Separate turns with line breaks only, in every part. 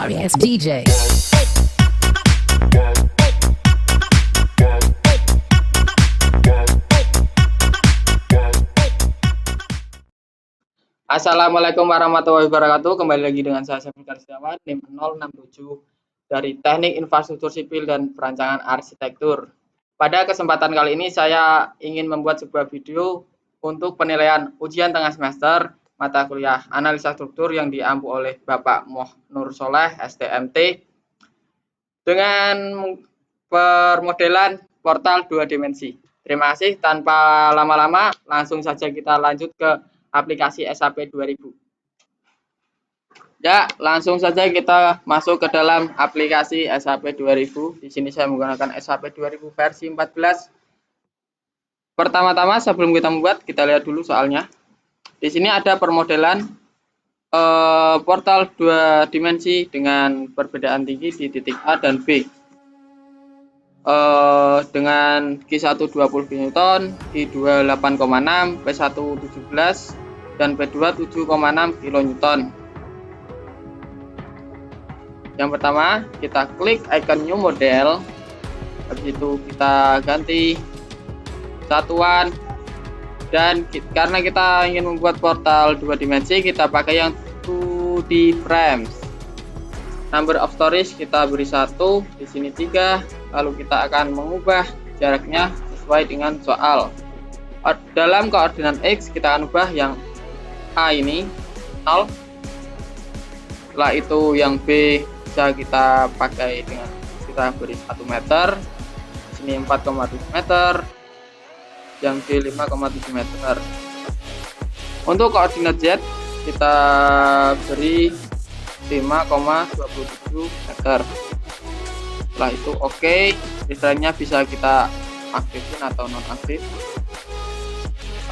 sorry ass DJ.
Assalamualaikum warahmatullahi wabarakatuh. Kembali lagi dengan saya Syafriqar Setiawan, NIM 067 dari Teknik Infrastruktur Sipil dan Perancangan Arsitektur. Pada kesempatan kali ini saya ingin membuat sebuah video untuk penilaian ujian tengah semester mata kuliah analisa struktur yang diampu oleh Bapak Moh Nur Soleh STMT dengan permodelan portal 2 dimensi. Terima kasih, tanpa lama-lama langsung saja kita lanjut ke aplikasi SAP 2000. Ya, langsung saja kita masuk ke dalam aplikasi SAP 2000. Di sini saya menggunakan SAP 2000 versi 14. Pertama-tama sebelum kita membuat, kita lihat dulu soalnya. Di sini ada permodelan portal 2 dimensi dengan perbedaan tinggi di titik A dan B. Dengan Q1 20 Newton, Q2 8,6, P1 17, dan P2 7,6 kN. Yang pertama, kita klik icon new model. Habis itu kita ganti satuan, dan karena kita ingin membuat portal 2 dimensi, kita pakai yang 2D frames. Number of stories kita beri 1, di sini 3. Lalu kita akan mengubah jaraknya sesuai dengan soal. Dalam koordinat X kita akan ubah yang A ini 0. Setelah itu yang B bisa kita pakai dengan kita beri 1 meter. Di sini 4,7 meter. Yang D 5,7 meter. Untuk koordinat Z kita beri 5,27 meter. Setelah itu oke, restrainnya bisa kita aktifin atau nonaktif.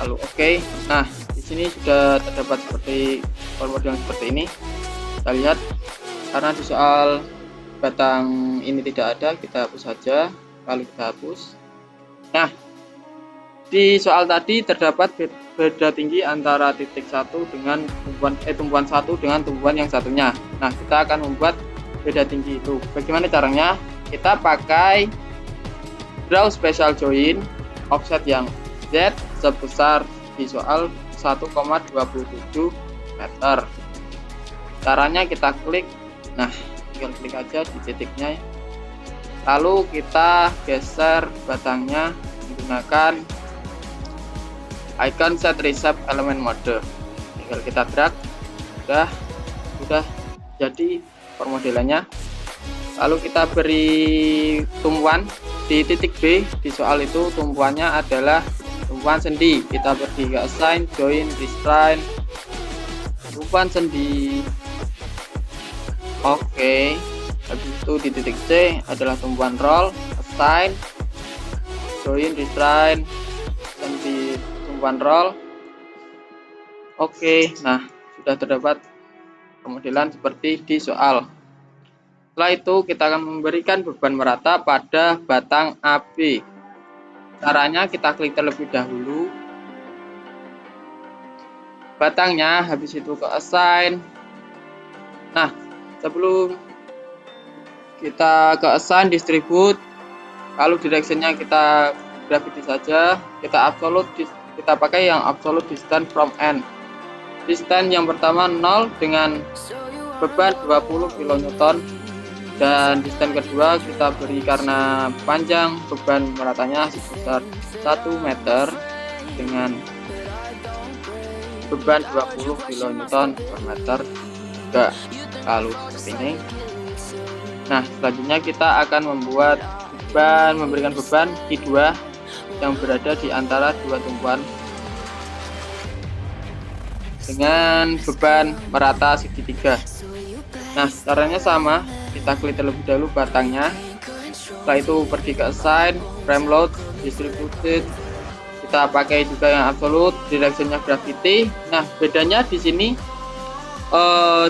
Lalu oke. Nah, di sini sudah terdapat seperti permodelan seperti ini. Kita lihat, karena di soal batang ini tidak ada, kita hapus saja. Lalu kita hapus. Nah, di soal tadi terdapat beda tinggi antara titik 1 dengan tumpuan 1 dengan tumpuan yang satunya. Nah, kita akan membuat beda tinggi itu. Bagaimana caranya? Kita pakai draw special join offset yang Z sebesar di soal 1,27 meter. Caranya kita klik, nah tinggal klik aja di titiknya, lalu kita geser batangnya menggunakan icon set reshape element mode. Tinggal kita drag, sudah jadi permodelannya. Lalu kita beri tumpuan di titik B. Di soal itu tumpuannya adalah tumpuan sendi. Kita pergi ke assign, join, restrain, tumpuan sendi. Oke. Habis itu di titik C adalah tumpuan roll, assign, join, restrain, sendi, tumpuan roll. Oke. Nah, sudah terdapat permodelan seperti di soal. Setelah itu kita akan memberikan beban merata pada batang AB. Caranya kita klik terlebih dahulu batangnya, habis itu ke assign. Nah, sebelum kita ke assign distribute, lalu directionnya kita gravity saja. Kita pakai yang absolute distance from end. Distance yang pertama 0 dengan beban 20 kN. Dan distance kedua kita beri karena panjang beban meratanya sebesar 1 meter dengan beban 20 kN per meter juga. Lalu seperti ini. Nah, selanjutnya kita akan memberikan beban Q2 yang berada di antara dua tumpuan dengan beban merata segitiga. Nah, caranya sama. Kita klik terlebih dahulu batangnya. Setelah itu pergi ke assign, frame load, distributed. Kita pakai juga yang absolute, directionnya gravity. Nah, bedanya di sini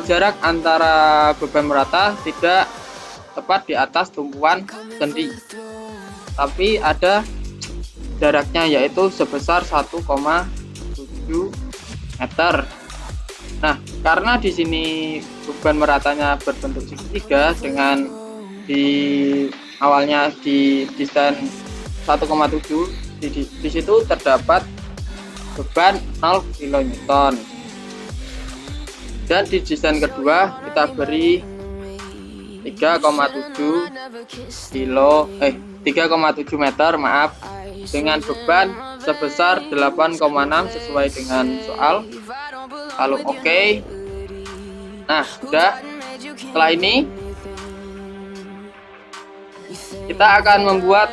jarak antara beban merata tidak tepat di atas tumpuan sendi, tapi ada jaraknya, yaitu sebesar 1,7 meter. Nah, karena di sini beban meratanya berbentuk segitiga dengan di awalnya di desain 1,7, di situ terdapat beban 0 kN. Dan di desain kedua kita beri 3,7 meter, maaf, dengan beban sebesar 8,6 sesuai dengan soal. Lalu oke. Nah, sudah. Setelah ini kita akan membuat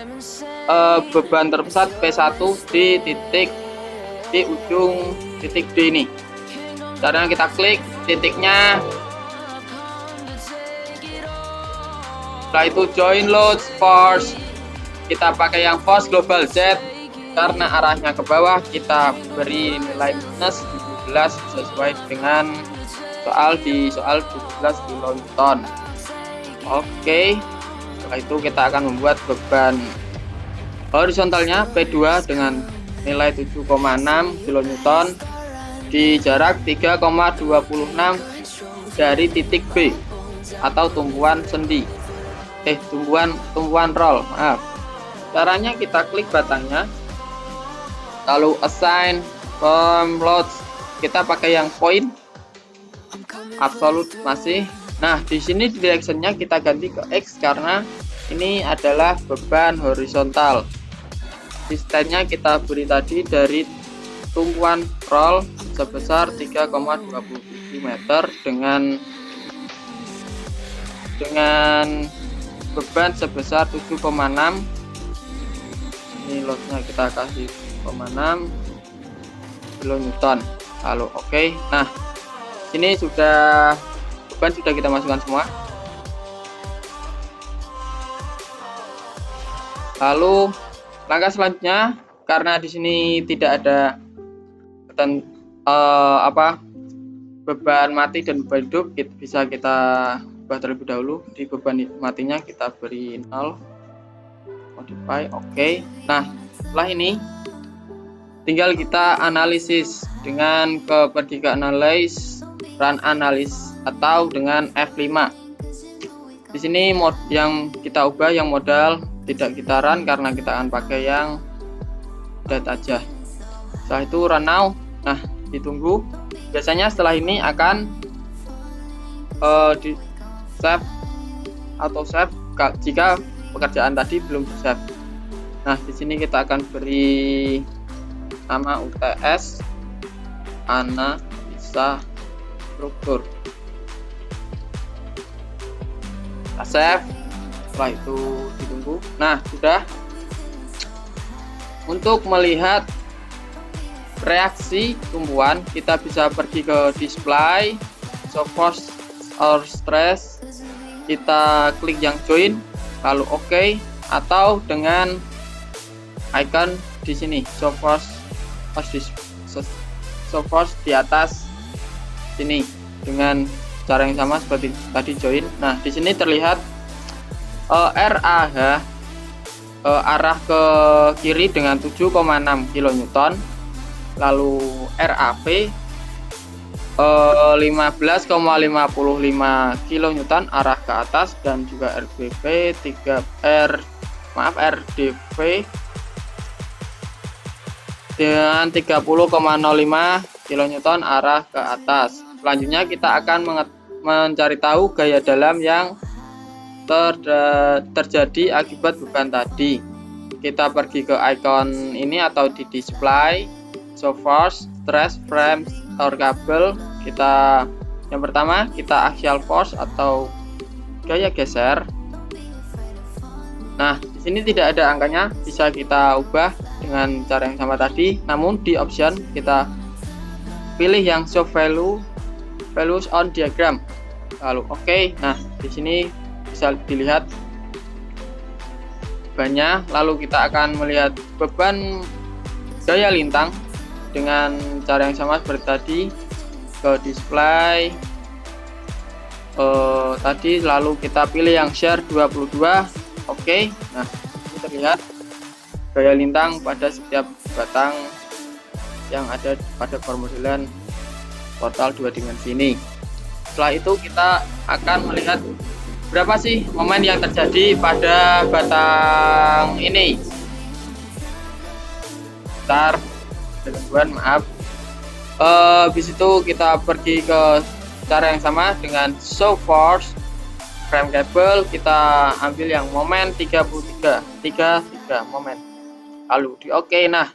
beban terpusat P1 di ujung titik D ini. Caranya kita klik titiknya, setelah itu join load force, kita pakai yang force global Z karena arahnya ke bawah, kita beri nilai minus 17 sesuai dengan di soal 17 kN. Oke, setelah itu kita akan membuat beban horizontalnya P2 dengan nilai 7,6 kN di jarak 3,26 dari titik B atau tumpuan sendi, tumpuan roll, maaf. Caranya kita klik batangnya, lalu assign firm loads, kita pakai yang point absolute masih. Nah, di sini directionnya kita ganti ke X karena ini adalah beban horizontal. Distannya kita beri tadi dari tumpuan roll sebesar 3,27 meter dengan beban sebesar 7,6. Ini loadnya kita kasih 7,6 kN. Lalu oke. Nah, ini beban sudah kita masukkan semua. Lalu langkah selanjutnya, karena di sini tidak ada beban mati dan beban hidup, bisa kita ubah terlebih dahulu. Di beban matinya kita beri 0, modify, oke. Nah, setelah ini tinggal kita analisis dengan pergi ke run analysis atau dengan F5. Di sini yang kita ubah yang modal tidak kita run karena kita akan pakai yang dead aja. Setelah itu run now. Nah, ditunggu. Biasanya setelah ini akan di save atau save jika pekerjaan tadi belum di save. Nah, di sini kita akan beri nama UTS analisa struktur. Kita save. Setelah itu ditunggu. Nah, sudah. Untuk melihat reaksi tumbuhan, kita bisa pergi ke display, show force or stress, kita klik yang join, lalu oke, atau dengan icon di sini show force di atas sini dengan cara yang sama seperti tadi join. Nah, di sini terlihat RAH arah ke kiri dengan 7,6 kN, lalu RAP 15,55 kN arah ke atas, dan juga RDV dengan 30,05 kN arah ke atas. Selanjutnya kita akan mencari tahu gaya dalam yang terjadi akibat beban tadi. Kita pergi ke icon ini atau di display, show force, stress, frames, or kabel. Yang pertama kita axial force atau gaya geser. Nah, di sini tidak ada angkanya, bisa kita ubah dengan cara yang sama tadi. Namun di option kita pilih yang show values on diagram. Lalu oke. Nah, di sini bisa dilihat bebannya. Lalu kita akan melihat beban gaya lintang dengan cara yang sama seperti tadi, ke display tadi, lalu kita pilih yang share 22. Oke. Nah, ini terlihat gaya lintang pada setiap batang yang ada pada permodelan portal 2 dimensi ini. Setelah itu kita akan melihat berapa sih momen yang terjadi pada batang ini. Bentar, gangguan, maaf. Habis itu kita pergi ke cara yang sama dengan show force frame cable, kita ambil yang momen 33 momen, lalu di oke. Nah,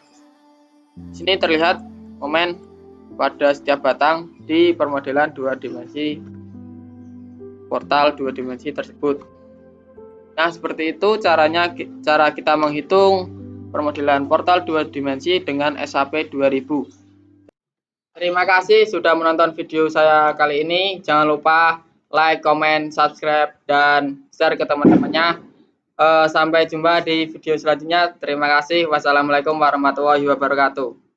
sini terlihat momen pada setiap batang di permodelan 2 dimensi portal 2 dimensi tersebut. Nah, seperti itu cara kita menghitung permodelan portal 2 dimensi dengan SAP 2000. Terima kasih sudah menonton video saya kali ini. Jangan lupa like, comment, subscribe, dan share ke teman-temannya. Sampai jumpa di video selanjutnya. Terima kasih. Wassalamualaikum warahmatullahi wabarakatuh.